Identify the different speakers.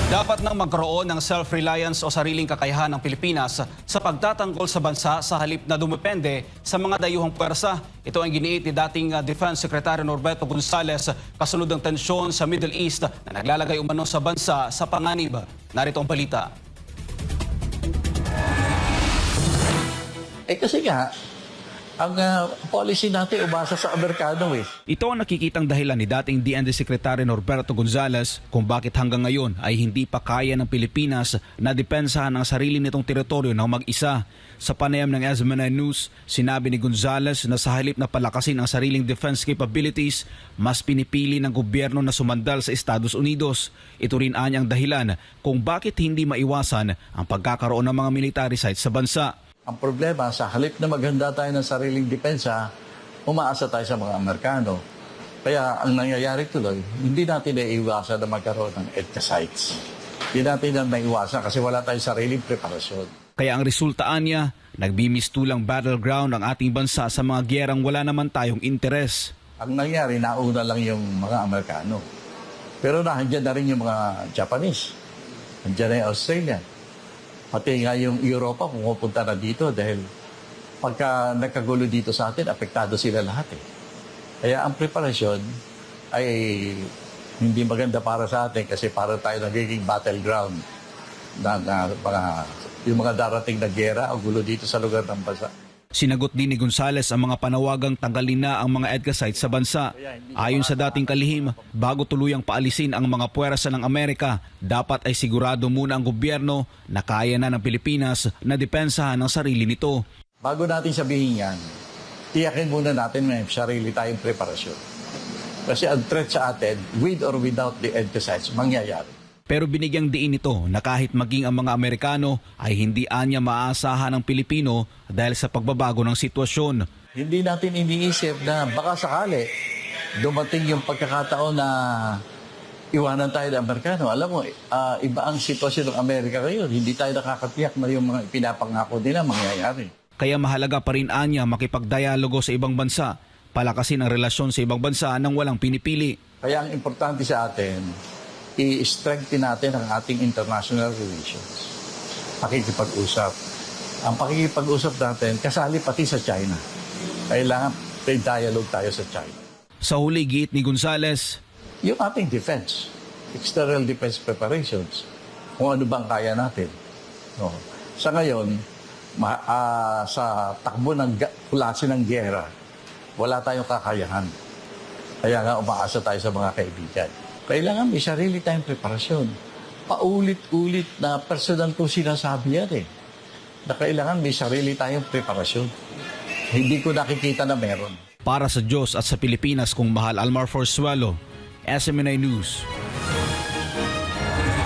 Speaker 1: Dapat nang magkaroon ng self-reliance o sariling kakayahan ng Pilipinas sa pagtatanggol sa bansa sa halip na dumepende sa mga dayuhang puwersa. Ito ang giniit ni dating Defense Secretary Norberto Gonzales kasunod ng tensyon sa Middle East na naglalagay umano sa bansa sa panganib. Narito ang balita.
Speaker 2: Kasi nga, ang policy natin umasa sa Amerikano eh.
Speaker 1: Ito ang nakikitang dahilan ni dating DND Secretary Norberto Gonzales kung bakit hanggang ngayon ay hindi pa kaya ng Pilipinas na depensahan ang sarili nitong teritoryo ng mag-isa. Sa panayam ng SMNI News, sinabi ni Gonzales na sa halip na palakasin ang sariling defense capabilities, mas pinipili ng gobyerno na sumandal sa Estados Unidos. Ito rin anyang dahilan kung bakit hindi maiwasan ang pagkakaroon ng mga military sites sa bansa.
Speaker 2: Ang problema, sa halip na maghanda tayo ng sariling depensa, umaasa tayo sa mga Amerikano. Kaya ang nangyayari tuloy, hindi natin naiiwasan na magkaroon ng EDCA sites. Hindi natin na naiiwasan kasi wala tayong sariling preparasyon.
Speaker 1: Kaya ang resultaan niya, nagbimistulang battleground ang ating bansa sa mga gyerang wala naman tayong interes.
Speaker 2: Ang nangyari, nauna lang yung mga Amerikano. Pero nandiyan na rin yung mga Japanese. Nandiyan na yung Australian. Pati nga yung Europa pumupunta na dito dahil pagka nagkagulo dito sa atin, apektado sila lahat eh. Kaya ang preparasyon ay hindi maganda para sa atin kasi para tayo nagiging battleground yung mga darating na giyera o gulo dito sa lugar ng bansa.
Speaker 1: Sinagot din ni Gonzales ang mga panawagang tanggalin na ang mga EDCA sites sa bansa. Ayon sa dating kalihim, bago tuluyang paalisin ang mga puwersa ng Amerika, dapat ay sigurado muna ang gobyerno na kaya na ng Pilipinas na depensahan ang sarili nito.
Speaker 2: Bago natin sabihin yan, tiyakin muna natin may sarili tayong preparasyon. Kasi ang threat sa atin, with or without the EDCA sites, mangyayari.
Speaker 1: Pero binigyang diin ito na kahit maging ang mga Amerikano ay hindi anya maaasahan ng Pilipino dahil sa pagbabago ng sitwasyon.
Speaker 2: Hindi natin iniisip na baka sakali dumating yung pagkakataon na iwanan tayo ng Amerikano. Alam mo, iba ang sitwasyon ng Amerika ngayon. Hindi tayo nakakatiyak na yung mga pinapangako nila mangyayari.
Speaker 1: Kaya mahalaga pa rin anya makipagdialogo sa ibang bansa, palakasin ang relasyon sa ibang bansa nang walang pinipili.
Speaker 2: Kaya ang importante sa atin, i-strengthen natin ang ating international relations. Pakikipag-usap. Ang pakikipag-usap natin, kasali pati sa China. Kailangan may dialogue tayo sa China.
Speaker 1: Sa huli, giit ni Gonzales,
Speaker 2: yung ating defense, external defense preparations, kung ano bang kaya natin. No. Sa ngayon, sa takbo ng klase ng giyera, wala tayong kakayahan. Kaya nga umaasa tayo sa mga kaibigan. Kailangan may sarili tayong preparasyon. Paulit-ulit na personal kong sinasabi yan eh. Na kailangan may sarili tayong preparasyon. Hindi ko nakikita na meron.
Speaker 1: Para sa Diyos at sa Pilipinas kung mahal, Almar Forzuelo, SMNI News.